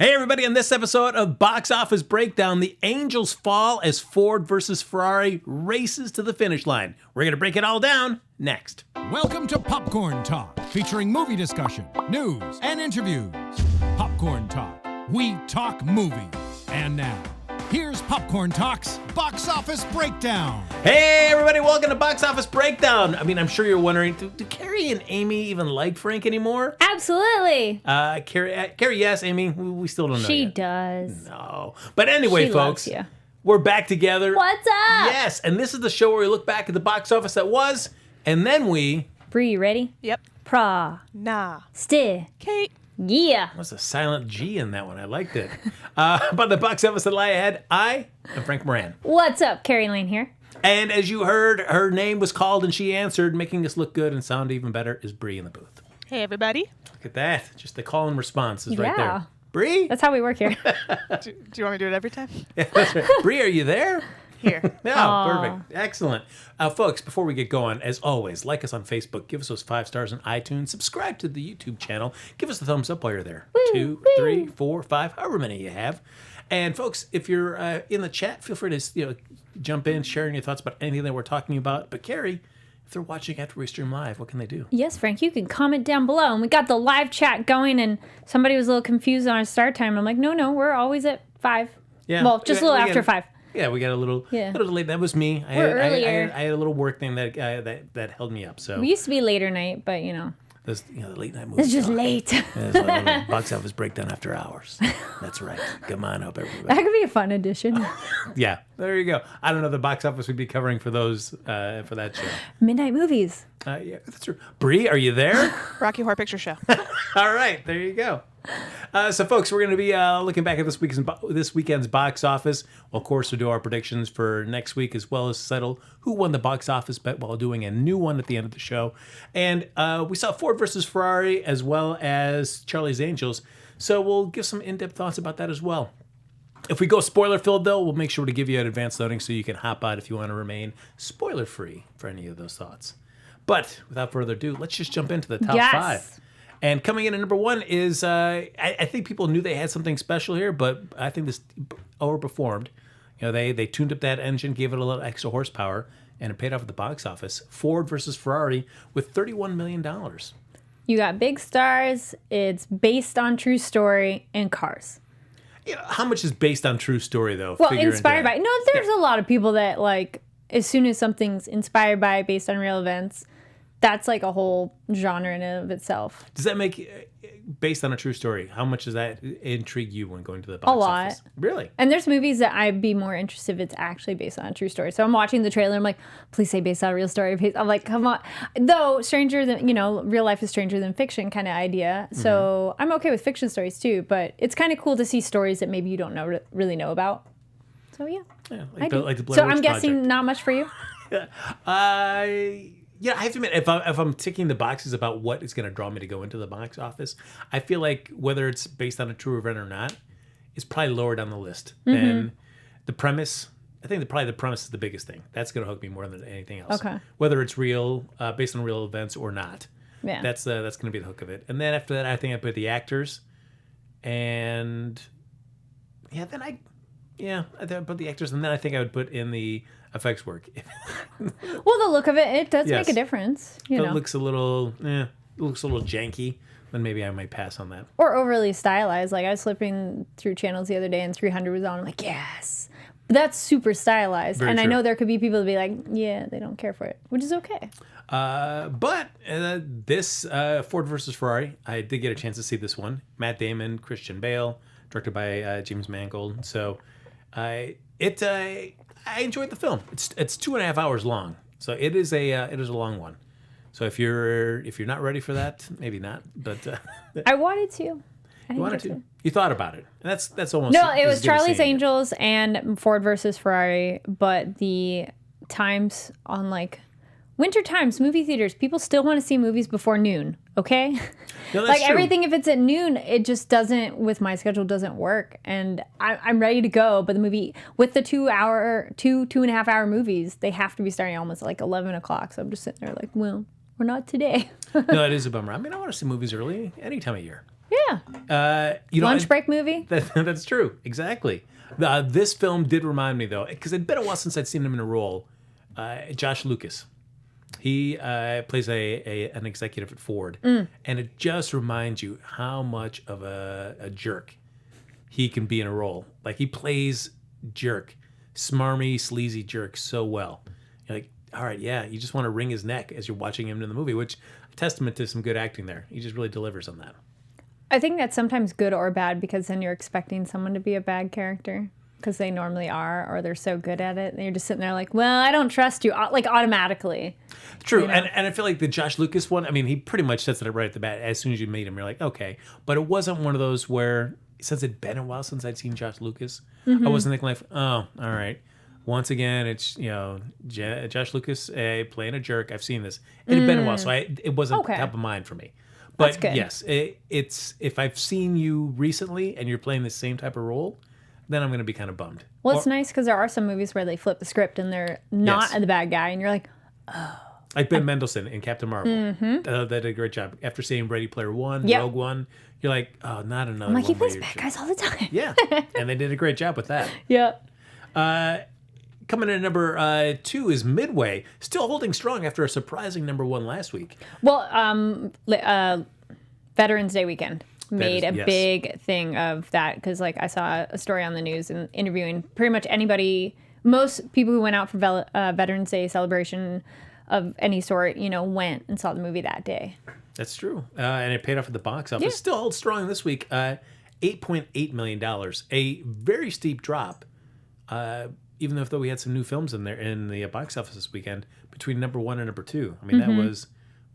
Hey everybody, in this episode of Box Office Breakdown, the Angels fall as Ford versus Ferrari races to the finish line. We're going to break it all down next. Welcome to Popcorn Talk, featuring movie discussion, news, and interviews. Popcorn Talk, we talk movies. And now, here's Popcorn Talk's Box Office Breakdown. Hey everybody, welcome to Box Office Breakdown. I mean, I'm sure you're wondering, do Kari and Amy even like Frank anymore? Absolutely. Kari, yes. Amy, we still don't know She yet. does. No. But anyway, She folks, loves you. we're back together. What's up? Yes, and this is the show where we look back at the box office that was, and then we... Bree, you ready? Yep. Pra. Nah. Sti. Kate. Yeah. What's a silent G in that one? I liked it. But the box office that lie ahead, I am Frank Moran. What's up? Carrie Lane here. And as you heard, her name was called and she answered, making us look good and sound even better, is Bree in the booth. Hey, everybody. Look at that. Just the call and response is right Yeah. there. Bree? That's how we work here. Do you want me to do it every time? Yeah, that's right. Bree, are you there? Here. Yeah, Aw. perfect. Excellent. Folks, before we get going, as always, like us on Facebook, give us those 5 stars on iTunes, subscribe to the YouTube channel, give us a thumbs up while you're there. 2, 3, 4, 5, however many you have. And folks, if you're in the chat, feel free to jump in, sharing your thoughts about anything that we're talking about. But Carrie, if they're watching after we stream live, what can they do? Yes, Frank, you can comment down below. And we got the live chat going, and somebody was a little confused on our start time. I'm like, no, we're always at 5. Yeah. Well, just a little We after got- 5. Yeah, we got a little late. That was me. I We're had, earlier. I had a little work thing that held me up. So We used to be later night, but, those, the late night movies. it's just late. That's why a little box office breakdown after hours. That's right. Come on up, everybody. That could be a fun addition. Yeah, there you go. I don't know the box office we'd be covering for those for that show. Midnight movies. Yeah, that's true. Bree, are you there? Rocky Horror Picture Show. All right, there you go. So, folks, we're going to be looking back at this weekend's box office. Well, of course, we'll do our predictions for next week, as well as settle who won the box office bet while doing a new one at the end of the show. And we saw Ford versus Ferrari, as well as Charlie's Angels. So we'll give some in-depth thoughts about that as well. If we go spoiler-filled, though, we'll make sure to give you an advance noting so you can hop out if you want to remain spoiler-free for any of those thoughts. But without further ado, let's just jump into the top 5. And coming in at number 1 is, I think people knew they had something special here, but I think this overperformed. They tuned up that engine, gave it a little extra horsepower, and it paid off at the box office. Ford versus Ferrari with $31 million. You got big stars. It's based on true story and cars. How much is based on true story, though? Well, Figure inspired into by. that. No, there's a lot of people that, like, as soon as something's inspired by, based on real events, that's like a whole genre in and of itself. Does that make, based on a true story, how much does that intrigue you when going to the box office? A lot. Really? And there's movies that I'd be more interested if it's actually based on a true story. So I'm watching the trailer. I'm like, please say based on a real story. I'm like, come on. Though stranger than, real life is stranger than fiction kind of idea. So I'm okay with fiction stories too. But it's kind of cool to see stories that maybe you don't really know about. So yeah. Yeah, I do. like the Blair So Witch I'm guessing Project. not much for you. Yeah, I have to admit, if I'm ticking the boxes about what is going to draw me to go into the box office, I feel like whether it's based on a true event or not, is probably lower down the list than the premise. I think probably the premise is the biggest thing. That's going to hook me more than anything else. Okay. Whether it's real, based on real events or not. Yeah. That's going to be the hook of it. And then after that, I think I put the actors, and I put the actors, and then I think I would put in the effects work. Well, the look of it does Yes. make a difference. If it looks a little janky, then maybe I might pass on that. Or overly stylized. Like I was flipping through channels the other day and 300 was on. I'm like, yes. But that's super stylized. Very and I true. know there could be people that be like, yeah, they don't care for it, which is okay. But this Ford versus Ferrari, I did get a chance to see this one. Matt Damon, Christian Bale, directed by James Mangold. So I enjoyed the film. It's 2.5 hours long, so it is a long one. So if you're not ready for that, maybe not. But I wanted to. I you didn't wanted get to. You thought about it, and that's almost No, it as was good as Charlie's seeing it. Angels and Ford versus Ferrari, but the times on like winter times, movie theaters, people still want to see movies before noon, okay? No, that's like true. everything, if it's at noon, it just doesn't, with my schedule, doesn't work. And I'm ready to go, but the movie, with the 2.5 hour movies, they have to be starting almost like 11 o'clock. So I'm just sitting there like, well, we're not today. No, it is a bummer. I mean, I want to see movies early any time of year. Yeah. You know, Lunch break movie. That's true. Exactly. This film did remind me, though, because it'd been a while since I'd seen him in a role. Josh Lucas. He plays an executive at Ford, and it just reminds you how much of a jerk he can be in a role. Like, he plays jerk, smarmy, sleazy jerk so well. You're like, all right, yeah, you just want to wring his neck as you're watching him in the movie, which testament to some good acting there. He just really delivers on that. I think that's sometimes good or bad because then you're expecting someone to be a bad character because they normally are, or they're so good at it. And you're just sitting there like, well, I don't trust you, like automatically. True. You know? And I feel like the Josh Lucas one, I mean, he pretty much sets it up right at the bat. As soon as you meet him, you're like, okay. But it wasn't one of those where, since it'd been a while since I'd seen Josh Lucas, I wasn't thinking like, oh, all right. Once again, it's, Josh Lucas playing a jerk. I've seen this. It had been a while, so it wasn't top of mind for me. But yes, it's if I've seen you recently and you're playing the same type of role, then I'm going to be kind of bummed. Well, it's nice because there are some movies where they flip the script and they're not the bad guy, and you're like, like Ben Mendelsohn in Captain Marvel. They did a great job. After seeing Ready Player One, Rogue One, you're like, oh, not another I'm like, one. he plays bad guys all the time. Yeah, and they did a great job with that. Yeah. Coming in at number 2 is Midway, still holding strong after a surprising number 1 last week. Well, Veterans Day weekend made a big thing of that because, like, I saw a story on the news and interviewing pretty much anybody, most people who went out for Veterans Day celebration of any sort, went and saw the movie that day. That's true. And it paid off at the box office. Yeah. Still holds strong this week. $8.8 million. A very steep drop. Even though we had some new films in there in the box office this weekend between number 1 and number 2. I mean, that was...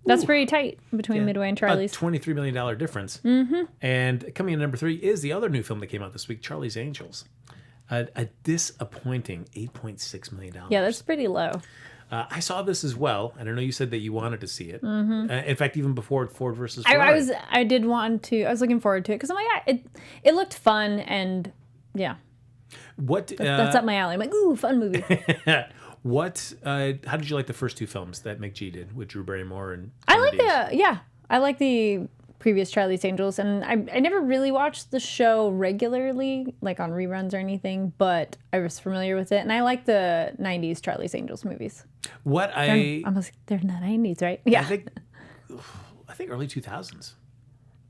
That's pretty tight between Midway and Charlie's. A $23 million difference. And coming in at number 3 is the other new film that came out this week, Charlie's Angels. A disappointing $8.6 million. Yeah, that's pretty low. I saw this as well, and I know you said that you wanted to see it. In fact, even before Ford versus Ferrari. I did want to. I was looking forward to it because I'm like, it looked fun and yeah. That's up my alley. I'm like, ooh, fun movie. How did you like the first 2 films that McG did with Drew Barrymore and I like the previous Charlie's Angels, and I never really watched the show regularly, like on reruns or anything, but I was familiar with it, and I like the 90s Charlie's Angels movies. They're in the 90s, right? Yeah. I think early 2000s.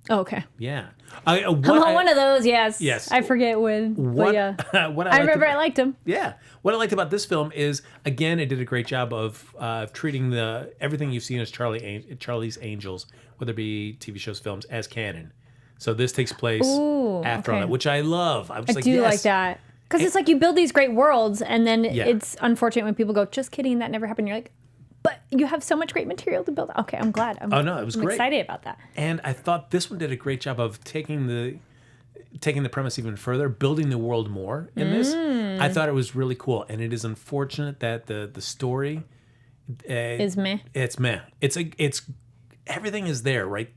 Oh, okay. Yeah. I'm on one of those, yes. Yes. I forget when. But yeah. I liked him. Yeah. What I liked about this film is, again, it did a great job of treating everything you've seen as Charlie's Angels, whether it be TV shows, films, as canon. So this takes place after all that, which I love. I do like that. Because it's like you build these great worlds, and then it's unfortunate when people go, just kidding, that never happened. You're like, but you have so much great material to build. Okay, I'm glad. It was great. I'm excited about that. And I thought this one did a great job of taking the premise even further, building the world more in this. I thought it was really cool. And it is unfortunate that the story is meh. It's meh. It's everything is there, right?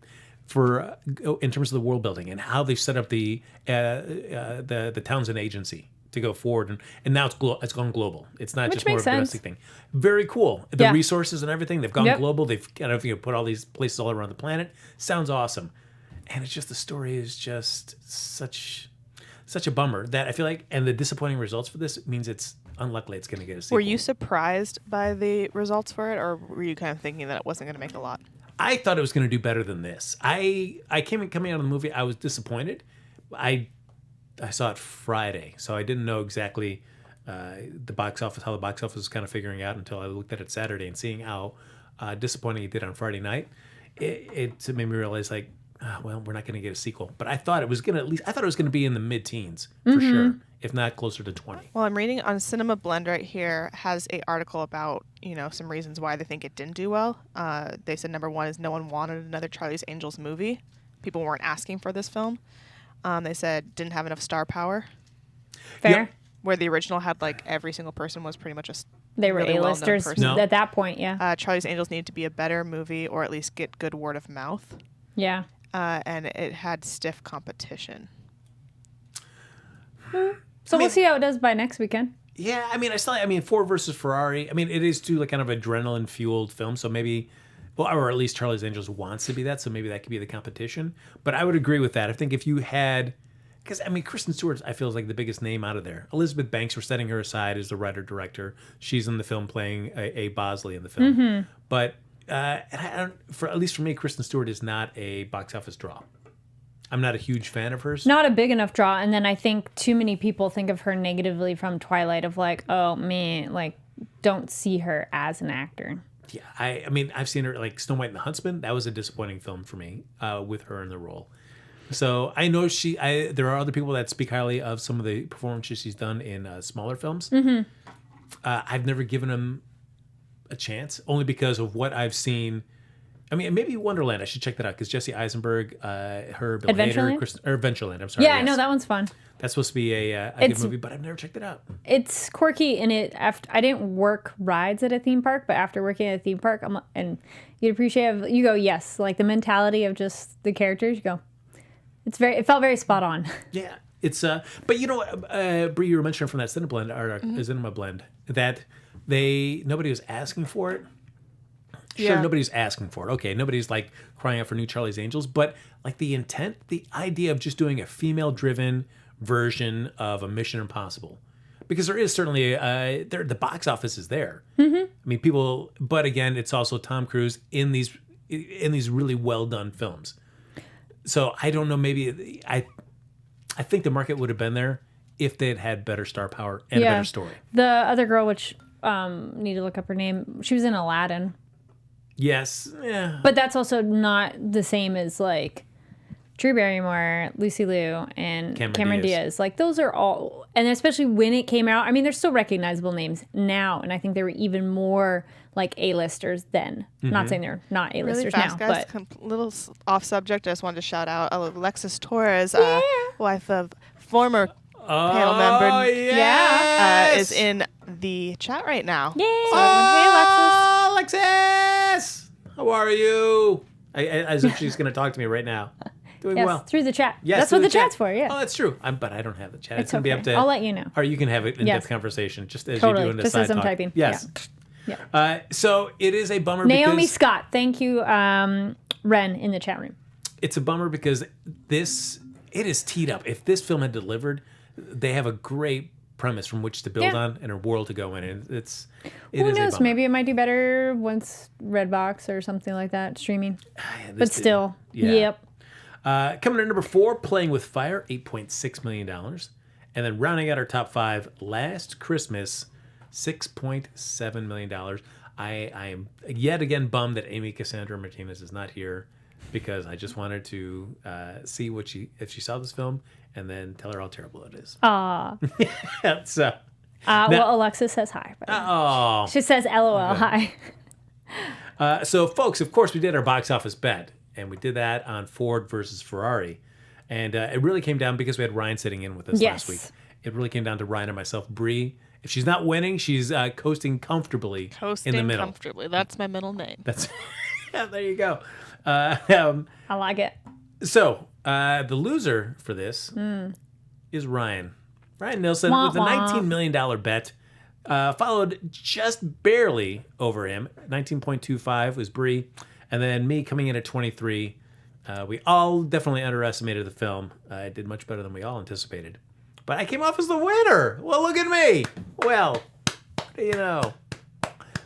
For in terms of the world building and how they set up the Townsend agency to go forward, and now it's gone global. It's not just more of a domestic thing. Very cool. The resources and everything, they've gone global. They've put all these places all around the planet. Sounds awesome. And it's just, the story is just such a bummer that I feel like, and the disappointing results for this means it's unlikely it's going to get a sequel. Were you surprised by the results for it, or were you kind of thinking that it wasn't going to make a lot? I thought it was going to do better than this. Coming out of the movie, I was disappointed. I saw it Friday, so I didn't know exactly how the box office was kind of figuring out until I looked at it Saturday and seeing how disappointing it did on Friday night. It made me realize, like, well, we're not going to get a sequel. But I thought it was going to be in the mid-teens for sure, if not closer to 20. Well, I'm reading on Cinema Blend right here, has an article about some reasons why they think it didn't do well. They said number 1 is no one wanted another Charlie's Angels movie. People weren't asking for this film. They said didn't have enough star power. Fair. Yep. Where the original had, like, every single person was pretty much they were really A-listers at that point, yeah. Charlie's Angels needed to be a better movie, or at least get good word of mouth. Yeah. And it had stiff competition. So we'll see how it does by next weekend. Yeah, Ford versus Ferrari. It is too, like, kind of adrenaline fueled film, so maybe Well, or at least Charlie's Angels wants to be that, so maybe that could be the competition. But I would agree with that. I think if you had, because I mean, Kristen Stewart, I feel is like the biggest name out of there. Elizabeth Banks, we're setting her aside as the writer director. She's in the film playing a Bosley in the film. But and I don't, at least for me, Kristen Stewart is not a box office draw. I'm not a huge fan of hers. Not a big enough draw. And then I think too many people think of her negatively from Twilight of like, oh man, like don't see her as an actor. Yeah, I mean, I've seen her like Snow White and the Huntsman. That was a disappointing film for me with her in the role. So I know there are other people that speak highly of some of the performances she's done in smaller films. I've never given them a chance, only because of what I've seen. I mean, maybe Wonderland. I should check that out because Jesse Eisenberg, her, Bill Hader, Adventureland. I'm sorry. Yeah, I know that one's fun. That's supposed to be a good movie, but I've never checked it out. It's quirky, and I didn't work rides at a theme park, but after working at a theme park, and you'd appreciate it. You go, yes, like the mentality of just the characters. You go, it felt very spot on. Yeah, it's but you know, Brie, you were mentioning from that Cinema Blend that nobody was asking for it. Sure, nobody's asking for it. Okay, nobody's like crying out for new Charlie's Angels, but like the intent, the idea of just doing a female-driven version of a Mission Impossible, because there is certainly the box office is there. I mean, people, but again, it's also Tom Cruise in these really well done films. So I don't know. Maybe I think the market would have been there if they had better star power and a better story. The other girl, which need to look up her name, she was in Aladdin. Yes, yeah. But that's also not the same as like Drew Barrymore, Lucy Liu, and Cameron Diaz. Like those are all, and especially when it came out, I mean, they're still recognizable names now, and I think they were even more like A-listers then. Not saying they're not A-listers really fast, now, guys, but little off subject. I just wanted to shout out Alexis Torres, wife of former panel member. Yes! Is in the chat right now. Yay! So hey, Alexis. Alexis, how are you? As if she's going to talk to me right now. Doing yes, well. through the chat. Yes, that's what the chat's for, yeah. Oh, that's true. But I don't have the chat. It's going to be okay. up to... I'll let you know. Or you can have it in-depth conversation just as you do in the just side as I'm talk. typing. Yes. Yeah. So it is a bummer Naomi because... Scott. Thank you, Ren, in the chat room. It's a bummer because it is teed up. If this film had delivered, they have a great premise from which to build on and a world to go in. And Who knows? Maybe it might do better once Redbox or something like that streaming. But still, yep. Coming in at number 4, Playing with Fire, $8.6 million. And then rounding out our top 5, Last Christmas, $6.7 million. I am yet again bummed that Amy Cassandra Martinez is not here because I just wanted to see if she saw this film and then tell her how terrible it is. So, well, Alexis says hi. Oh. She says LOL, hi. So, folks, of course, we did our box office bet, and we did that on Ford versus Ferrari. And it really came down because we had Ryan sitting in with us last week. It really came down to Ryan and myself. Brie, if she's not winning, she's coasting comfortably in the middle. Comfortably. That's my middle name. There you go. I like it. So, the loser for this is Ryan. Ryan Nilsson with a $19 million bet. Followed just barely over him. 19.25 was Brie. And then me coming in at 23. We all definitely underestimated the film. It did much better than we all anticipated. But I came off as the winner. Well, look at me. Well, what do you know?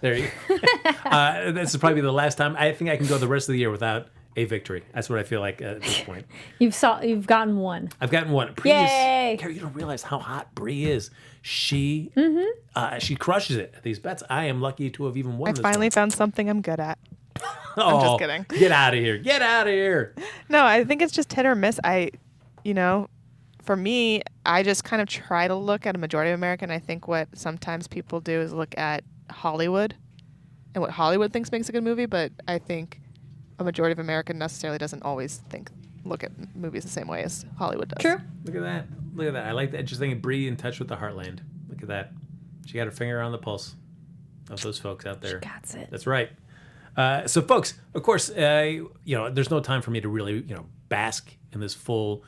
There you go. This is probably the last time. I think I can go the rest of the year without a victory. That's what I feel like at this point. You've gotten one. I've gotten one. Yay! Kari, you don't realize how hot Brie is. She crushes it at these bets. I am lucky to have even won I this finally one. found something I'm good at. I'm just kidding. Get out of here. Get out of here. No, I think it's just hit or miss. For me, I just kind of try to look at a majority of America, and I think what sometimes people do is look at Hollywood and what Hollywood thinks makes a good movie, but I think a majority of America necessarily doesn't always look at movies the same way as Hollywood does. True. Look at that. Look at that. I like that. Just thinking Brie in touch with the heartland. Look at that. She got her finger on the pulse of those folks out there. She got it. That's right. So, folks, of course, there's no time for me to really, bask in this full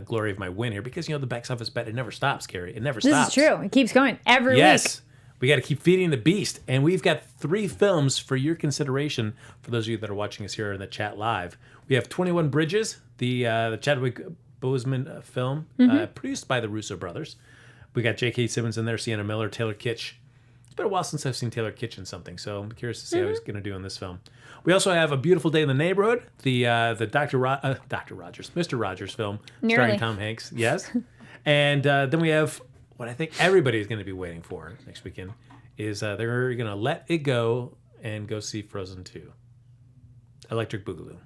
glory of my win here because, the box office bet, it never stops, Kari. It never stops. This is true. It keeps going every week. Yes. We got to keep feeding the beast. And we've got 3 films for your consideration for those of you that are watching us here in the chat live. We have 21 Bridges, the Chadwick Boseman film, produced by the Russo brothers. We got J.K. Simmons in there, Sienna Miller, Taylor Kitsch. It's been a while since I've seen Taylor Kitsch in something, so I'm curious to see how he's going to do in this film. We also have A Beautiful Day in the Neighborhood, the Dr. Rogers, Mr. Rogers film, starring Tom Hanks. Yes. And then we have what I think everybody is going to be waiting for next weekend is they're going to let it go and go see Frozen 2. Electric Boogaloo.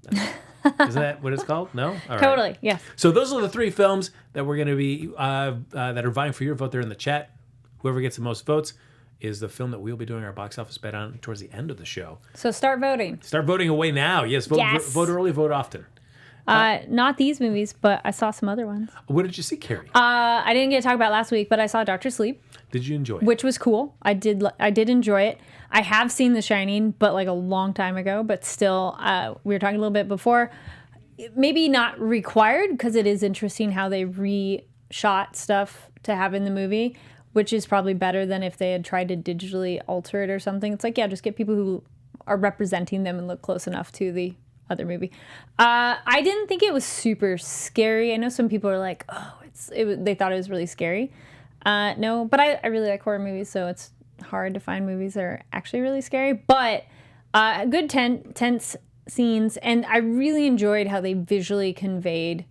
Isn't that what it's called? No? All Totally, right. yes. So those are the 3 films that we're going to be, that are vying for your vote there in the chat. Whoever gets the most votes is the film that we'll be doing our box office bet on towards the end of the show. So start voting. Start voting away now. Yes, vote early, vote often. Not these movies, but I saw some other ones. What did you see, Carrie? I didn't get to talk about last week, but I saw Dr. Sleep. Did you enjoy it? Which was cool. I did enjoy it. I have seen The Shining, but like a long time ago. But still, we were talking a little bit before. Maybe not required because it is interesting how they reshot stuff to have in the movie, which is probably better than if they had tried to digitally alter it or something. It's like, yeah, just get people who are representing them and look close enough to the other movie. I didn't think it was super scary. I know some people are like, oh, they thought it was really scary. No, but I really like horror movies, so it's hard to find movies that are actually really scary. But good tense scenes, and I really enjoyed how they visually conveyed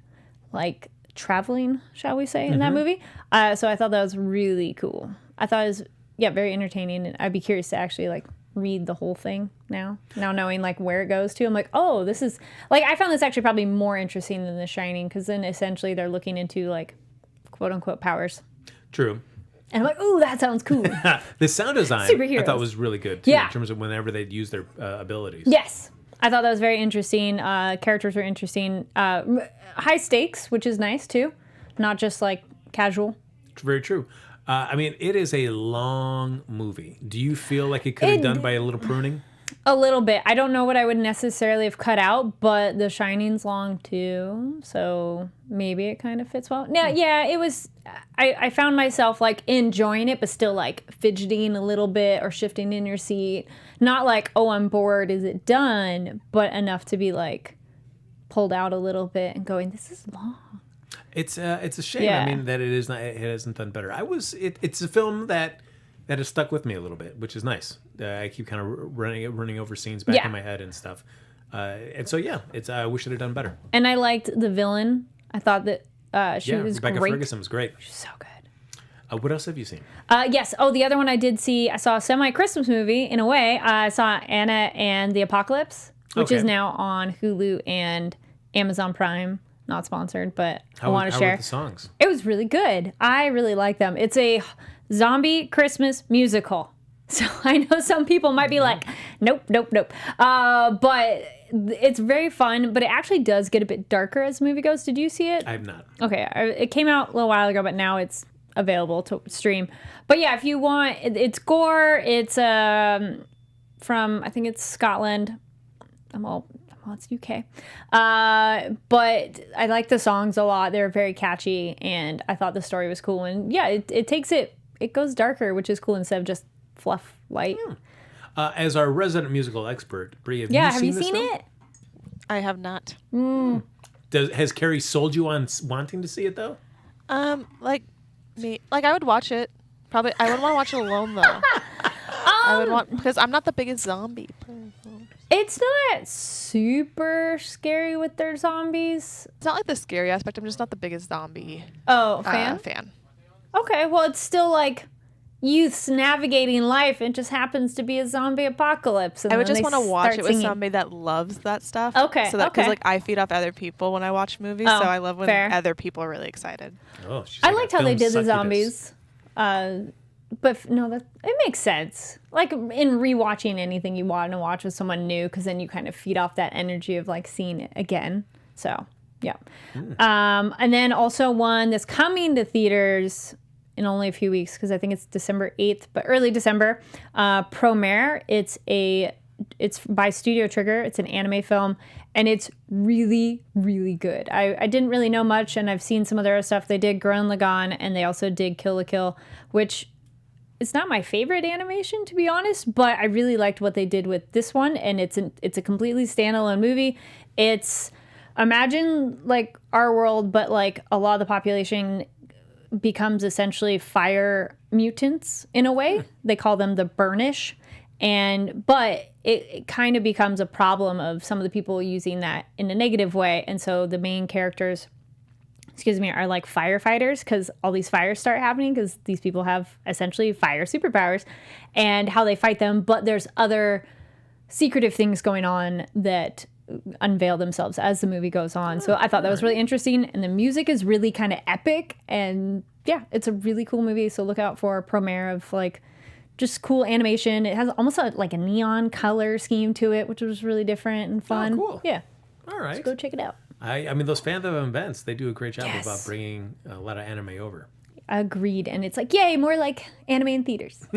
like traveling, shall we say, in that movie. So I thought that was really cool. I thought it was very entertaining, and I'd be curious to actually like read the whole thing now knowing like where it goes to. I'm like, oh, this is like, I found this actually probably more interesting than The Shining, because then essentially they're looking into like quote unquote powers. True. And I'm like, oh, that sounds cool. The sound design I thought was really good too, in terms of whenever they'd use their abilities. Yes, I thought that was very interesting. Characters were interesting. High stakes, which is nice too, not just like casual. Very true. I mean, it is a long movie. Do you feel like it could have done by a little pruning? A little bit. I don't know what I would necessarily have cut out, but The Shining's long too, so maybe it kind of fits well. Now, yeah, it was. I found myself like enjoying it, but still like fidgeting a little bit or shifting in your seat. Not like, oh, I'm bored. Is it done? But enough to be like pulled out a little bit and going, this is long. It's a shame. Yeah. I mean that it hasn't done better. It's a film that has stuck with me a little bit, which is nice. I keep kind of running over scenes back in my head and stuff. And so I wish it had done better. And I liked the villain. I thought that she was Rebecca great. Ferguson was great. She's so good. What else have you seen? Yes. Oh, the other one I did see. I saw a semi-Christmas movie in a way. I saw Anna and the Apocalypse, which is now on Hulu and Amazon Prime. Not sponsored, but I want to share. How were the songs? It was really good. I really like them. It's a zombie Christmas musical. So I know some people might be like, nope. But it's very fun, but it actually does get a bit darker as the movie goes. Did you see it? I have not. Okay. It came out a little while ago, but now it's available to stream. But yeah, if you want, it's gore. It's from, I think it's Scotland. It's UK. But I like the songs a lot. They're very catchy, and I thought the story was cool. And yeah, it goes darker, which is cool instead of just fluff light. As our resident musical expert, Brie, have you seen it? I have not. Has Carrie sold you on wanting to see it though? Like I would watch it. Probably I wouldn't want to watch it alone though. I would want, because I'm not the biggest zombie person. It's not super scary with their zombies. It's not like the scary aspect. I'm just not the biggest zombie fan. Okay, well, it's still like youths navigating life. It just happens to be a zombie apocalypse. And I would just want to watch it with somebody that loves that stuff. Okay, so that, because like I feed off other people when I watch movies, so I love when other people are really excited. Oh, I liked how they did the zombies. But no, it makes sense. Like in rewatching anything, you want to watch with someone new, because then you kind of feed off that energy of like seeing it again. So yeah. And then also one that's coming to theaters in only a few weeks, because I think it's December 8th, but early December. Promare. It's by Studio Trigger. It's an anime film, and it's really, really good. I didn't really know much, and I've seen some of their stuff. They did Gurren Lagann, and they also did Kill la Kill, which it's not my favorite animation, to be honest, but I really liked what they did with this one, and it's a completely standalone movie. It's, imagine like our world, but like a lot of the population becomes essentially fire mutants in a way. They call them the Burnish. But it kind of becomes a problem of some of the people using that in a negative way. And so the main characters, are like firefighters, because all these fires start happening because these people have essentially fire superpowers, and how they fight them. But there's other secretive things going on that unveil themselves as the movie goes on. So I thought that was really interesting. And the music is really kind of epic. And yeah, it's a really cool movie. So look out for a premiere of like just cool animation. It has almost like a neon color scheme to it, which was really different and fun. Oh, cool. Yeah. All right. So go check it out. I mean, those fandom events, they do a great job about bringing a lot of anime over. Agreed. And it's like, yay, more like anime in theaters.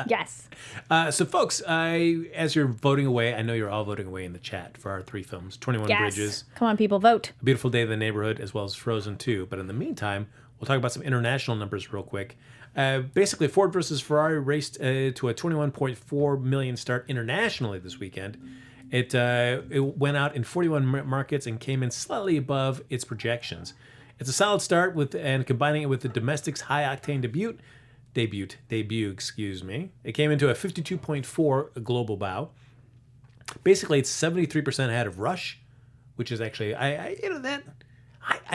Yes. So, folks, as you're voting away, I know you're all voting away in the chat for our 3 films, 21 Bridges, Come on, people, vote. A Beautiful Day in the Neighborhood, as well as Frozen 2. But in the meantime, we'll talk about some international numbers real quick. Basically, Ford versus Ferrari raced to a 21.4 million start internationally this weekend. It went out in 41 markets and came in slightly above its projections. It's a solid start and combining it with the domestic's high-octane debut. It came into a 52.4 global bow. Basically, it's 73% ahead of Rush, which is actually I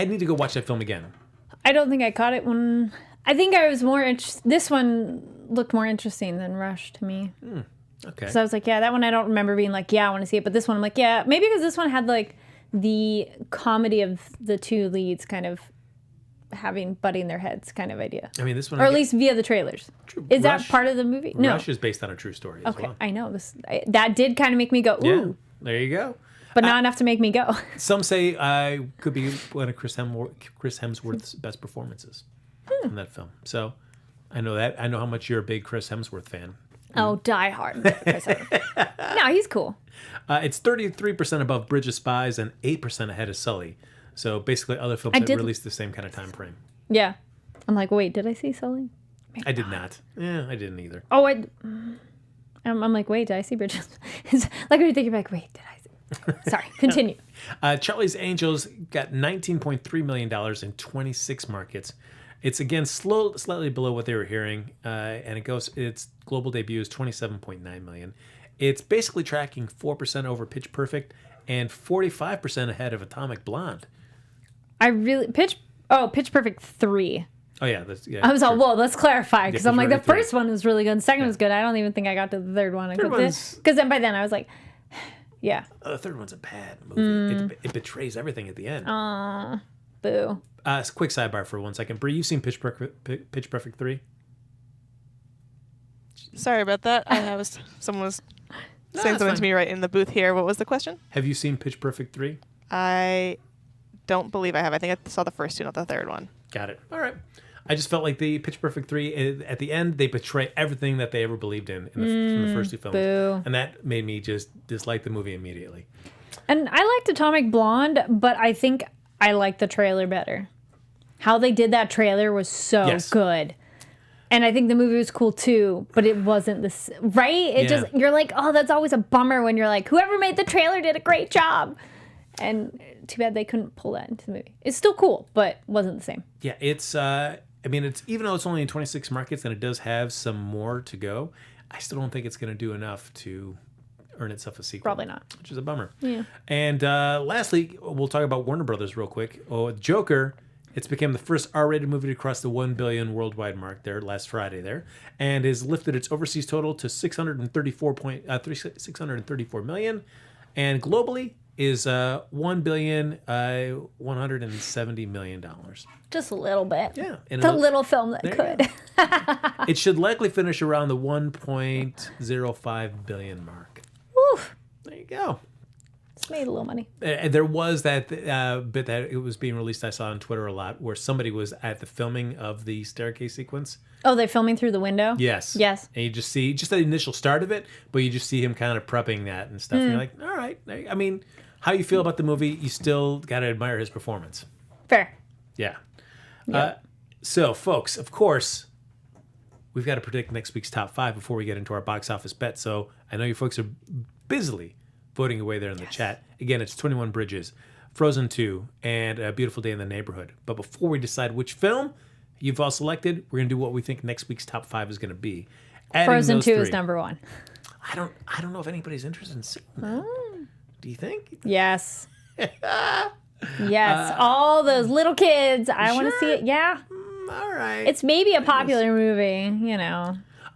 need to go watch that film again. I don't think I caught it when. I think I was more interested. This one looked more interesting than Rush to me. Okay. So I was like, yeah, that one I don't remember being like, yeah, I want to see it. But this one I'm like, yeah, maybe because this one had like the comedy of the 2 leads kind of butting their heads kind of idea. I mean, this one, or at least via the trailers. True. Is that part of the movie? No. Rush is based on a true story as well. Okay, I know this. That did kind of make me go, ooh. Yeah, there you go. But not enough to make me go. Some say could be one of Chris Hemsworth's best performances in that film. So I know that. I know how much you're a big Chris Hemsworth fan. Oh, die hard. No, he's cool. It's 33% above Bridge of Spies and 8% ahead of Sully. So basically other films that released the same kind of time frame. Yeah. I'm like, wait, did I see Sully? Maybe I did not. Yeah, I didn't either. Oh, I'm like, wait, did I see Bridges? It's like when you think, you're like, wait, did I see? Sorry, continue. Charlie's Angels got $19.3 million in 26 markets. It's again slightly below what they were hearing, and its global debut is 27.9 million. It's basically tracking 4% over Pitch Perfect and 45% ahead of Atomic Blonde. Pitch Perfect 3. Oh yeah, I was all, whoa, let's clarify, because I'm like, the 3. first one was really good, the second was good. I don't even think I got to the third one. Because then by then I was like, yeah. The third one's a bad movie. It betrays everything at the end. Boo. Quick sidebar for 1 second. Bree, you've seen Pitch Perfect 3? Sorry about that. Someone was saying something to me right in the booth here. What was the question? Have you seen Pitch Perfect 3? I don't believe I have. I think I saw the first 2, not the third one. Got it. All right. I just felt like the Pitch Perfect 3, at the end, they betray everything that they ever believed in from the first 2 films. Boo. And that made me just dislike the movie immediately. And I liked Atomic Blonde, but I think I liked the trailer better. How they did that trailer was so good. And I think the movie was cool too, but it wasn't this, right? You're like, oh, that's always a bummer when you're like, whoever made the trailer did a great job. And too bad they couldn't pull that into the movie. It's still cool, but wasn't the same. Yeah, it's even though it's only in 26 markets and it does have some more to go, I still don't think it's going to do enough to earn itself a sequel. Probably not. Which is a bummer. Yeah. And lastly, we'll talk about Warner Brothers real quick. Joker, it's become the first R-rated movie to cross the 1 billion worldwide mark there last Friday there, and has lifted its overseas total to 634 million, and globally is $1,170 million. Just a little bit. Yeah. The little film that could. It should likely finish around the 1.05 billion mark. Oof. There you go. It's made a little money. There was that bit that it was being released, I saw on Twitter a lot, where somebody was at the filming of the staircase sequence. Oh, they're filming through the window? Yes. Yes. And you just see the initial start of it, but you just see him kind of prepping that and stuff. And you're like, all right. I mean, how you feel about the movie, you still got to admire his performance. Fair. Yeah. So, folks, of course, we've got to predict next week's top 5 before we get into our box office bet. So I know you folks are busily voting away there in the chat. Again, it's 21 Bridges, Frozen 2, and A Beautiful Day in the Neighborhood. But before we decide which film you've all selected, we're going to do what we think next week's top 5 is going to be. Adding Frozen those 2 three. is number 1. I don't know if anybody's interested in seeing that. Do you think? Yes. Yes. All those little kids. I want to see it. Yeah. All right. It's maybe a popular movie,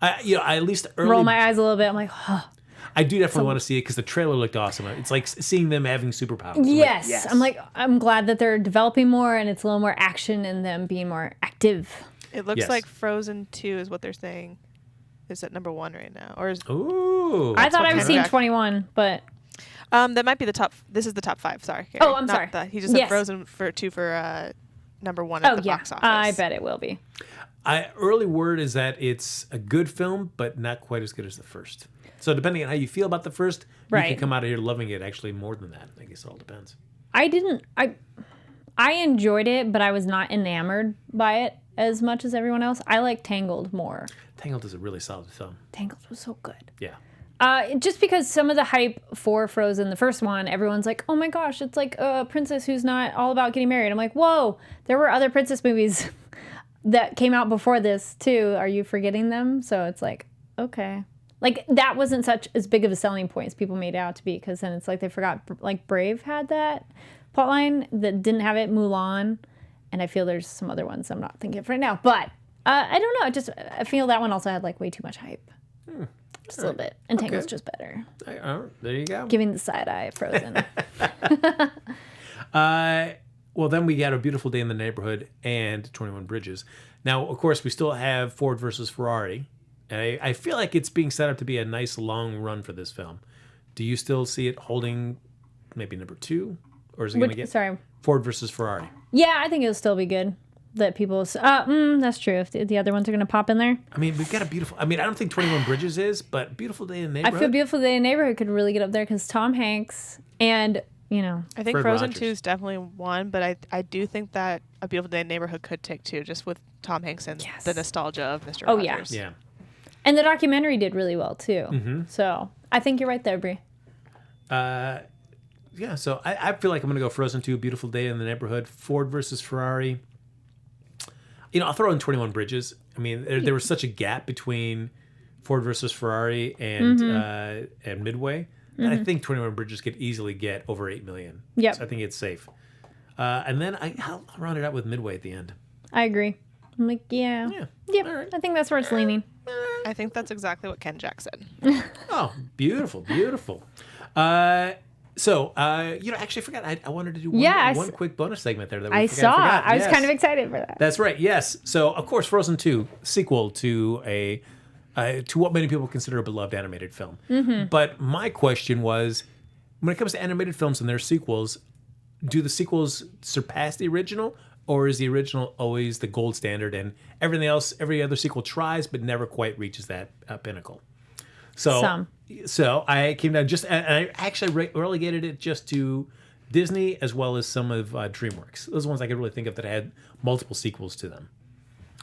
I at least early. Roll my eyes a little bit. I'm like, oh. I do definitely want to see it because the trailer looked awesome. It's like seeing them having superpowers. Yes. I'm glad that they're developing more and it's a little more action and them being more active. It looks Yes. like Frozen 2 is what they're saying is at number 1 right now. Or is Ooh. I thought I was what seeing Jack- 21, but that might be the top. This is the top 5. Sorry. Carrie. Oh, I'm Not sorry. That. He just said Yes. Frozen for number 1 at the box office. I bet it will be. Early word is that it's a good film, but not quite as good as the first. So depending on how you feel about the first, you Right. can come out of here loving it actually more than that. I guess it all depends. I enjoyed it, but I was not enamored by it as much as everyone else. I like Tangled more. Tangled is a really solid film. Tangled was so good. Yeah. Just because some of the hype for Frozen, the first one, everyone's like, oh my gosh, it's like a princess who's not all about getting married. I'm like, whoa, there were other princess movies that came out before this too. Are you forgetting them? So it's like, okay. Like that wasn't such as big of a selling point as people made it out to be, because then it's like they forgot, like Brave had that plotline that didn't have it, Mulan, and I feel there's some other ones I'm not thinking of right now. But I don't know, I feel that one also had like way too much hype. Just a little bit. And Tangled's just better. There you go. Giving the side eye at Frozen. Well, then we got A Beautiful Day in the Neighborhood and 21 Bridges. Now, of course, we still have Ford versus Ferrari. And I feel like it's being set up to be a nice long run for this film. Do you still see it holding maybe number 2? Or is it going to get Sorry. Ford versus Ferrari? Yeah, I think it'll still be good. That people... that's true. If the other ones are going to pop in there. I mean, we've got a beautiful... I mean, I don't think 21 Bridges is, but Beautiful Day in the I Neighborhood... feel Beautiful Day in the Neighborhood could really get up there because Tom Hanks and, I think Fred Frozen Rogers. 2 is definitely 1, but I do think that A Beautiful Day in the Neighborhood could take 2, just with Tom Hanks and Yes. the nostalgia of Mr. Oh, yeah. Rogers. Yeah. And the documentary did really well, too. So I think you're right there, Brie. Yeah, so I feel like I'm going to go Frozen 2, Beautiful Day in the Neighborhood, Ford versus Ferrari. I'll throw in 21 Bridges. I mean, there was such a gap between Ford versus Ferrari and Midway that I think 21 Bridges could easily get over 8 million. Yep. So I think it's safe. And then I'll round it out with Midway at the end. I agree. I'm like, yeah. Yep. All right. I think that's where it's leaning. I think that's exactly what Ken Jack said. Oh, beautiful, beautiful. Actually, I forgot. I wanted to do one quick bonus segment there that we I forgot. saw. I was Yes. kind of excited for that. That's right. Yes. So, of course, Frozen 2, sequel to to what many people consider a beloved animated film. But my question was, when it comes to animated films and their sequels, do the sequels surpass the original, or is the original always the gold standard and everything else, every other sequel tries but never quite reaches that pinnacle? So I came down and I actually relegated it just to Disney as well as some of DreamWorks. Those are ones I could really think of that had multiple sequels to them.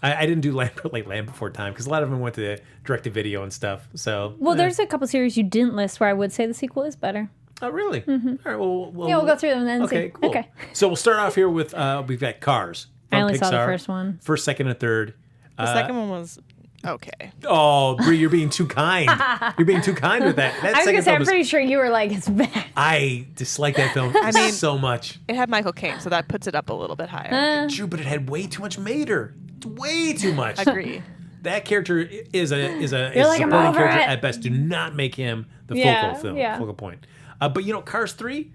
I didn't do Land Before Time because a lot of them went to direct-to-video and stuff. So There's a couple series you didn't list where I would say the sequel is better. Oh, really? All right. Well, We'll go through them and then okay, see. cool. Okay. So we'll start off here with we've got Cars. I from only saw the Pixar. first one. First, second, and third. The second one was okay. Oh, Brie, you're being too kind. You're being too kind with that. That I was second gonna say, film I'm is- pretty sure you were like, it's bad. I dislike that film mean- so much. It had Michael Caine, so that puts it up a little bit higher. True, but it had way too much Mater. Way too much. Agree. That character is a You're like, I'm supporting over character it. at best. Do not make him the Yeah, focal yeah. focal point. But Cars 3,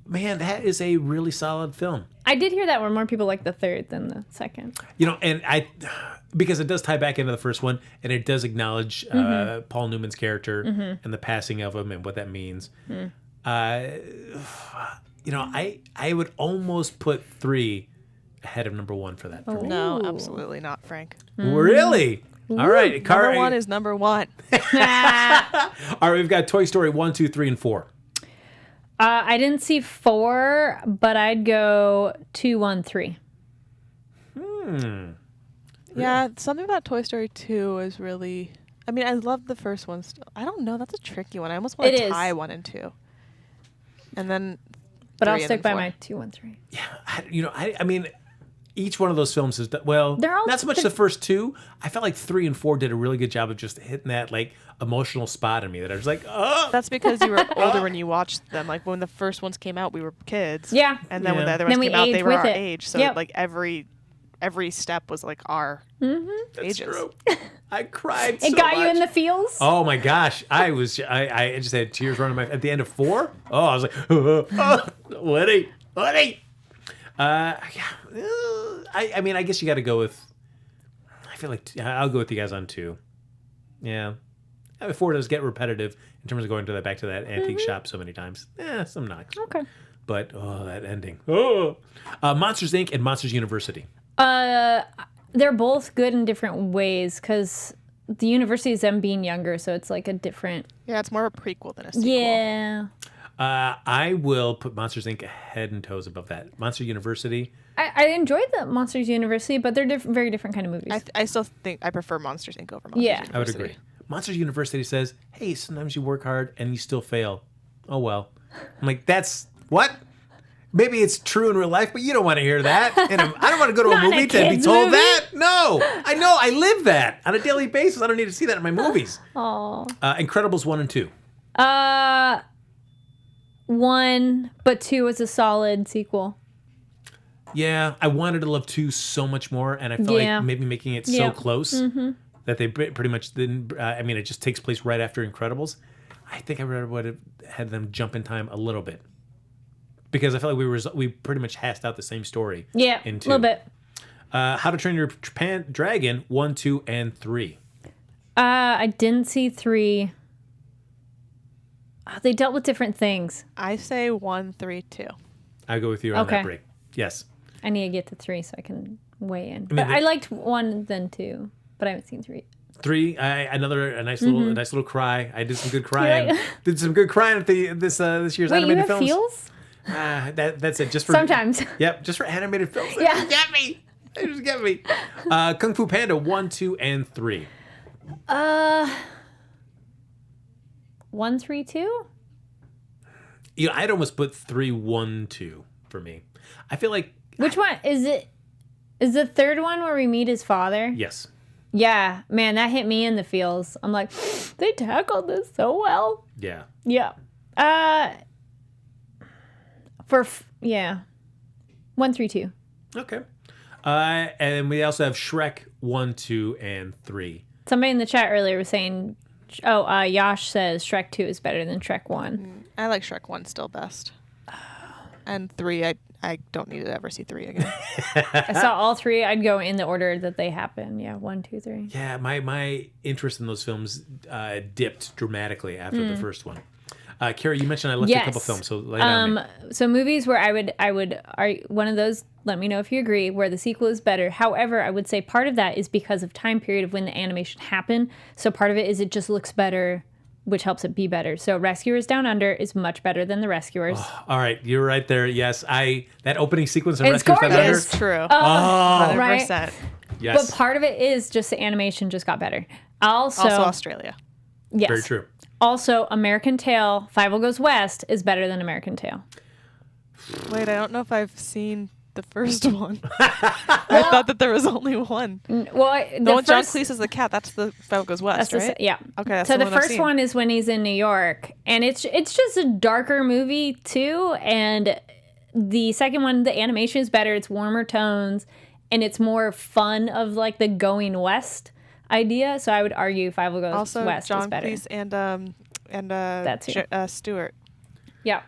man, that is a really solid film. I did hear that where more people like the third than the second. And because it does tie back into the first one, and it does acknowledge Paul Newman's character and the passing of him and what that means. I would almost put 3 ahead of number 1 for that. For me. No, absolutely not, Frank. Really? All right, Number 1 is number 1. All right, we've got Toy Story 1, 2, 3, and 4. I didn't see 4, but I'd go 2, 1, 3. Yeah, something about Toy Story 2 is really... I mean, I love the first one still. I don't know. That's a tricky one. I almost want to tie 1 and 2. And then But I'll 3 and stick then by 4. my 2, 1, 3. Yeah, I mean, each one of those films is well, They're all not so much the first 2. I felt like 3 and 4 did a really good job of just hitting that like emotional spot in me that I was like, oh. That's because you were older when you watched them. Like when the first ones came out, we were kids. Yeah. And then when Yeah. the other Then ones we came out, they aged were with our it. age. So Yep. like every step was like our That's ages. true. I cried. It so got you much. in the feels? Oh my gosh, I just had tears running my at the end of 4. Oh, I was like, Woody. Yeah. I mean, I guess you got to go with. I feel like I'll go with you guys on 2. Yeah, 4 does get repetitive in terms of going back to that antique shop so many times. Some knocks. Okay. But that ending. Oh, Monsters Inc. and Monsters University. They're both good in different ways because the university is them being younger, so it's like a different. Yeah, it's more of a prequel than a sequel. Yeah. I will put Monsters Inc. head and toes above that. Monster University. I enjoyed the Monsters University, but they're very different kind of movies. I still think I prefer Monsters Inc. over Monsters Yeah. University. I would agree. Monsters University says, hey, sometimes you work hard and you still fail. Oh, well. I'm like, that's what? Maybe it's true in real life, but you don't want to hear that. And I don't want to go to a Not in a movie to be kid's told movie. that. No. I know. I live that on a daily basis. I don't need to see that in my movies. Oh. Incredibles 1 and 2. 1, but 2 is a solid sequel. Yeah, I wanted to love 2 so much more, and I felt Yeah. like maybe making it so Yeah. close that they pretty much didn't. I mean, it just takes place right after Incredibles. I think I would have had them jump in time a little bit because I felt like we pretty much hashed out the same story. Yeah, in a 2. little bit. How to Train Your Dragon 1, 2, and 3. I didn't see 3. They dealt with different things. I say 1, 3, 2. I go with you on Okay. that break. Yes. I need to get to 3 so I can weigh in. mean, But I liked 1 then 2, but I haven't seen 3. 3, a nice little cry. I did some good crying. Right. Did some good crying at this year's Wait, you animated have films. feels? That's it. Just for Sometimes. Yep, just for animated films. They Yeah. just get me. They just get me. Kung Fu Panda 1, 2, and 3. 1, 3, 2? You know, I'd almost put 3, 1, 2 for me. I feel like Which one? Is the third one where we meet his father? yes. Yeah. Man, that hit me in the feels. I'm like, they tackled this so well. Yeah. Yeah. 1, 3, 2. Okay. And we also have Shrek 1, 2, and 3. Somebody in the chat earlier was saying, Yash says Shrek 2 is better than Shrek 1. I like Shrek 1 still best. And 3, I don't need to ever see 3 again. I saw all 3. I'd go in the order that they happen. Yeah, 1, 2, 3. Yeah, my interest in those films dipped dramatically after the first one. Kari, you mentioned I left a couple Yes. films, so lay it on me. So movies where I would one of those, let me know if you agree, where the sequel is better. However, I would say part of that is because of time period of when the animation happened. So part of it is it just looks better, which helps it be better. So Rescuers Down Under is much better than The Rescuers. All right, you're right there. Yes, that opening sequence of It's Rescuers Down Under. gorgeous. It's true. Oh, 100%. right. yes. But part of it is just the animation just got better. Also Australia. yes. Very true. Also, American Tail, Fievel Goes West is better than American Tail. Wait, I don't know if I've seen the first one. I thought that there was only one. Well, The one John Cleese is the cat. That's the Fievel Goes West, right? Yeah. Okay, that's so the the one I've first seen. one is when he's in New York, and it's just a darker movie too. And the second one, the animation is better. It's warmer tones, and it's more fun of like the going west idea. So I would argue Fievel Goes Also, West John is better. Cleese and That's who. Stewart. Yeah.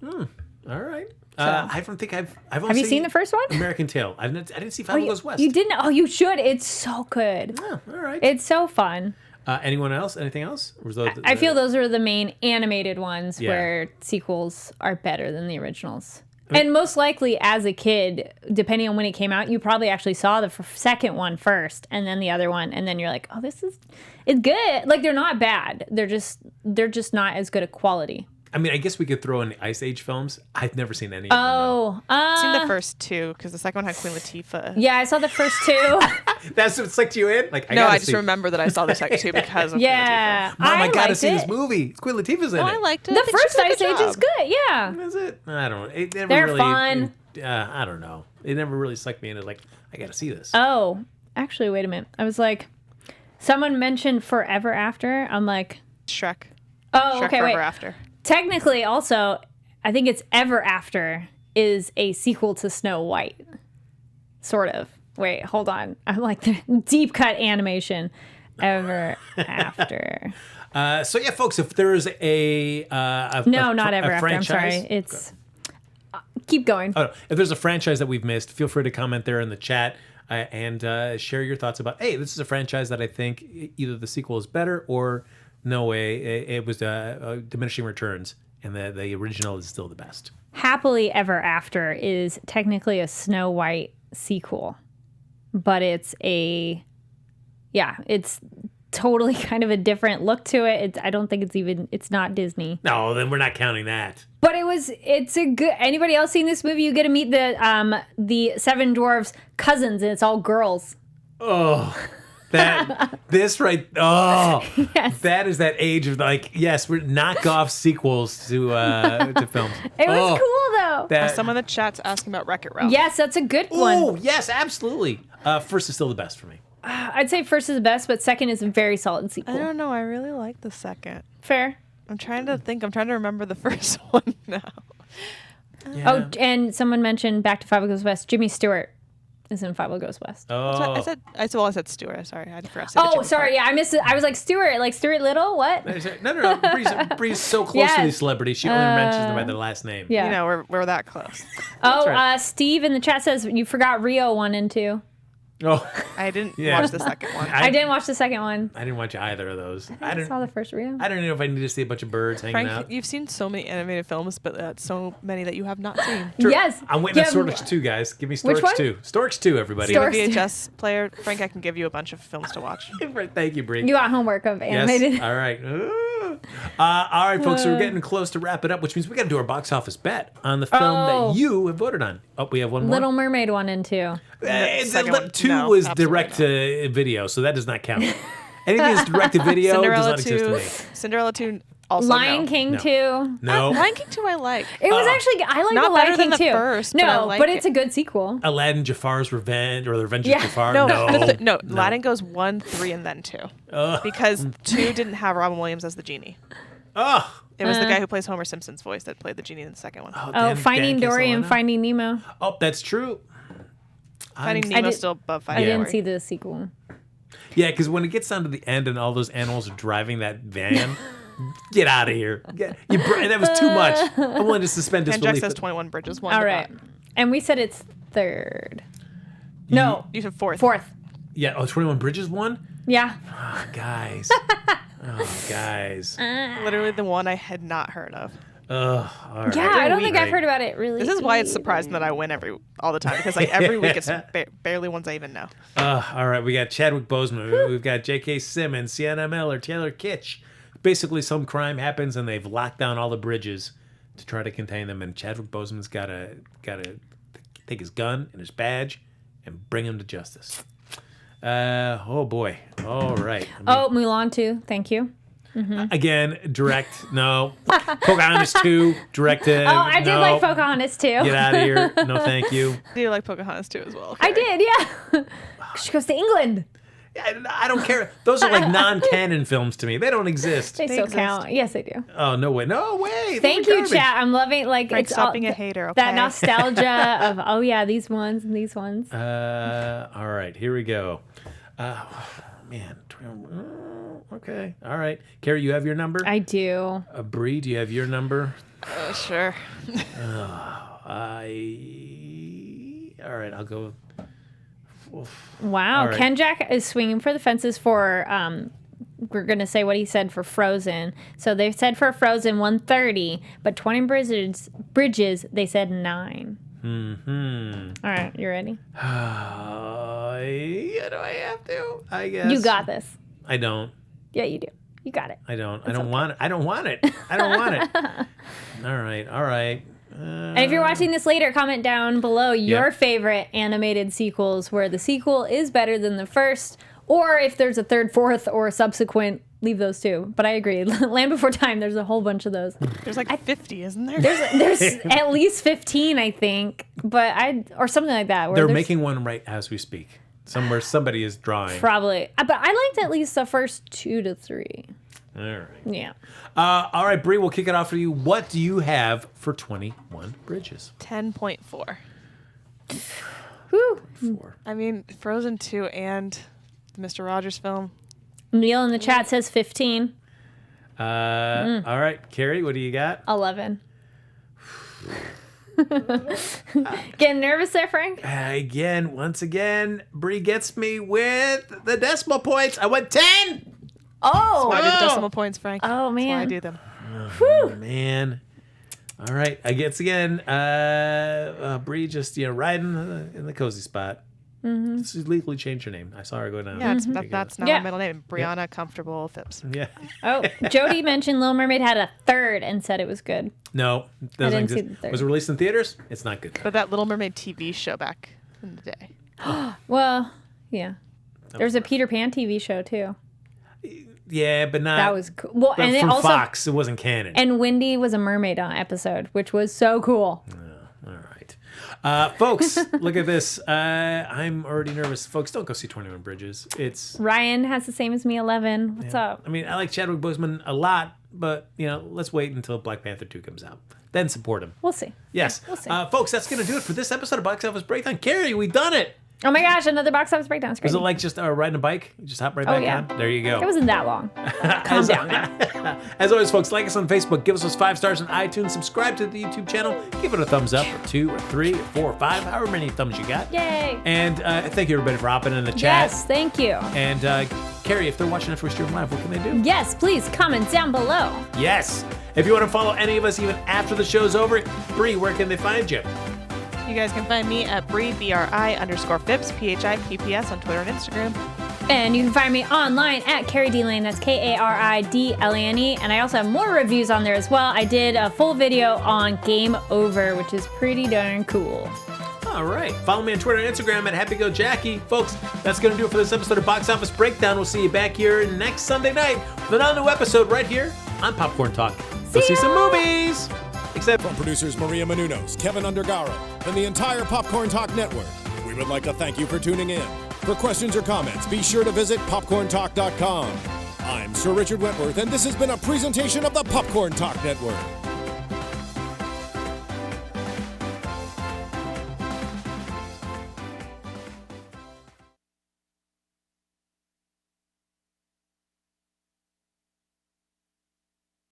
All right. I don't think I've only Have you seen the first one? American Tail. I didn't see Fievel Goes West. You didn't? Oh, you should. It's so good. Oh, all right. It's so fun. Anyone else? Anything else? Or was those I feel those are the main animated ones Yeah. where sequels are better than the originals. And most likely, as a kid, depending on when it came out, you probably actually saw the second one first, and then the other one, and then you're like, "Oh, it's good." Like they're not bad. They're just not as good a quality. I mean, I guess we could throw in the Ice Age films. I've never seen any of them. Oh, I've seen the first two because the second one had Queen Latifah. yeah, I saw the first two. That's what sucked you in? Like, I just remember that I saw the second two because of yeah, Queen Latifah. Mom, I gotta liked see it. this movie. Queen Latifah's in it. I liked it. The I think she first did a Ice good Age is job. good. Yeah, Is it? I don't know. It never They're really, fun. I don't know. It never really sucked me into like, I gotta see this. Oh, actually, wait a minute. I was like, someone mentioned Forever After. I'm like, Shrek. oh, Shrek okay, Forever wait. After. Technically, also, I think it's Ever After is a sequel to Snow White. Sort of. Wait, hold on. I'm like the deep cut animation. Ever After. So yeah, folks, if there is No, not Ever After. I'm franchise, sorry. It's. Keep going. Oh, no. If there's a franchise that we've missed, feel free to comment there in the chat and share your thoughts about, hey, this is a franchise that I think either the sequel is better or no way, it was diminishing returns and the original is still the best. Happily Ever After is technically a Snow White sequel, but it's totally kind of a different look to it. I don't think it's not Disney. No, then we're not counting that. But it's a good. Anybody else seen this movie? You get to meet the Seven Dwarfs cousins, and it's all girls. Oh, this right. Oh, Yes. That is that age of like, yes, we're knockoff sequels to films. It was cool though. Someone in the chat's asking about Wreck-It Ralph. Yes, that's a good one. Oh, yes, absolutely. First is still the best for me. I'd say first is the best, but second is a very solid sequel. I don't know. I really like the second. Fair. I'm trying to think. I'm trying to remember the first one now. Yeah. Oh, and someone mentioned Back to Five Goes West. Jimmy Stewart is in Five Goes West. Oh. I said Stewart. Sorry, I forgot to say the Oh, Jimmy sorry. part. Yeah, I missed it. I was like Stewart Little. What? No. Bree's so close to Yes. these celebrities. She only mentions them by their last name. Yeah. You know, we're that close. Oh, right. Steve in the chat says you forgot Rio 1 and 2. Oh, I didn't Yeah. watch the second one. I didn't watch the second one. I didn't watch either of those. I saw the first Rio. I don't know if I need to see a bunch of birds hanging Frank, out. you've seen so many animated films, but so many that you have not seen. Yes. I'm waiting Yeah, on Storks 2, guys. Give me Which Storks one? 2. Storks 2, everybody. Do you have a Storks. VHS player? Frank, I can give you a bunch of films to watch. Thank you, Bree. You got homework of animated. Yes. All right. All right, folks. So we're getting close to wrap it up, which means we got to do our box office bet on the film Oh. that you have voted on. Oh, we have one more. Little Mermaid 1 and 2. Second one, 2 no, was absolutely direct to video, so that does not count. Anything that's direct to video does Cinderella not exist to 2. me. Cinderella 2 also Lion no. King No. 2. No. Lion King 2 I like. It was actually, I like Not the Lion better King than the 2. first, but I no, like but it. it's a good sequel. Aladdin, Jafar's Revenge, or the Revenge Yeah. of Jafar. No, No. Aladdin goes 1, 3, and then 2. Because 2 didn't have Robin Williams as the genie. Oh. It was the guy who plays Homer Simpson's voice that played the genie in the second one. Oh, Finding Dory and Finding Nemo. Oh, that's true. Finding I Nemo's did- still above I Finding didn't Dory. see the sequel. Yeah, because when it gets down to the end and all those animals are driving that van, get out of here. That was too much. I wanted to suspend And Jack disbelief. says 21 Bridges. One All to right. bot. And we said it's third. No, You said fourth. fourth. Yeah, 21 Bridges won? Yeah. Oh, guys. Guys. Literally the one I had not heard of. Ugh, all right. Yeah, I don't Every think I've week. heard about it really. This is why it's surprising that I win all the time because like every week it's barely ones I even know. All right, we got Chadwick Boseman. We've got J.K. Simmons, Sienna Miller, Taylor Kitsch. Basically, some crime happens and they've locked down all the bridges to try to contain them. And Chadwick Boseman's got to take his gun and his badge and bring him to justice. Oh boy. All right. Oh, Mulan too. Thank you. Again, direct. No. Pocahontas 2, direct to. Oh, I did no. like Pocahontas too. Get out of here. No, thank you. I do like Pocahontas too as well. I did, yeah. She goes to England. I don't care. Those are like non-canon films to me. They don't exist. They still exist. count. Yes, they do. Oh, no way. No way. Thank you, chat. I'm loving Frank, it's stop all, being a hater, that okay? nostalgia of oh yeah, these ones and these ones. All right, here we go. Man. Okay. All right. Carrie, you have your number? I do. Bree, do you have your number? Sure. All right, I'll go. Wow, All right. Ken Jack is swinging for the fences for we're gonna say what he said for Frozen. So they said for Frozen 130, but 20 bridges they said 9. All right, you ready? Yeah, do I have to? I guess. You got this. I don't. Yeah, you do. You got it. I don't want it. I don't want it. I don't want it. All right. And if you're watching this later, comment down below your favorite animated sequels where the sequel is better than the first, or if there's a third, fourth, or subsequent, leave those too. But I agree. Land Before Time, there's a whole bunch of those. There's like 50, isn't there? There's at least 15, I think, or something like that. Where They're making one right as we speak. Somewhere somebody is drawing. Probably. But I liked at least the first 2 to 3. All right. Yeah. All right, Bree, we'll kick it off for you. What do you have for 21 Bridges? 10.4. Whew. 4. I mean, Frozen 2 and the Mr. Rogers film. Neil in the chat says 15. All right, Kari, what do you got? 11. Getting nervous there, Frank? Once again, Bree gets me with the decimal points. I went 10. Oh. I do the decimal points, Frank. Oh, man. That's why I do them. Oh, man. All right, I guess again, Bree just riding in the cozy spot. Mm-hmm. This is legally changed her name. I saw her go down. Yeah, that's now my middle name. Brianna Comfortable Phipps. Yeah. Oh, Jody mentioned Little Mermaid had a third and said it was good. No, it doesn't didn't see exist. the third. Was it released in theaters? It's not good. But that Little Mermaid TV show back in the day. Well, yeah. There was a Peter Pan TV show too. Yeah, but not. That was cool. Well, But and it from also Fox, it wasn't canon. and Wendy was a mermaid on episode, which was so cool. All right. Folks, look at this. I'm already nervous. Folks, don't go see 21 Bridges. It's. Ryan has the same as me, 11. What's up? I mean, I like Chadwick Boseman a lot, but, let's wait until Black Panther 2 comes out. Then support him. We'll see. Yes. We'll see. Folks, that's going to do it for this episode of Box Office Breakdown. Kari, we done it. Oh my gosh, another box office breakdown. It's Was crazy. it like just riding a bike? You just hop right back yeah. on? There you go. It wasn't that long. Calm down now. As always, folks, like us on Facebook, give us those 5 stars on iTunes, subscribe to the YouTube channel, give it a thumbs up, or 2, or 3, or 4, or 5, however many thumbs you got. Yay. And thank you, everybody, for hopping in the chat. Yes, thank you. And Kari, if they're watching after we stream live, what can they do? Yes, please comment down below. Yes. If you want to follow any of us even after the show's over, Bree, where can they find you? You guys can find me at Bri_Phipps, PHIPPS on Twitter and Instagram. And you can find me online at Kari D Lane. That's KARIDLANE. And I also have more reviews on there as well. I did a full video on Game Over, which is pretty darn cool. All right. Follow me on Twitter and Instagram at HappyGoJackie. Folks, that's going to do it for this episode of Box Office Breakdown. We'll see you back here next Sunday night with an all-new episode right here on Popcorn Talk. Go see some movies. Except From producers Maria Menounos, Kevin Undergaro, and the entire Popcorn Talk Network, we would like to thank you for tuning in. For questions or comments, be sure to visit popcorntalk.com. I'm Sir Richard Wentworth, and this has been a presentation of the Popcorn Talk Network.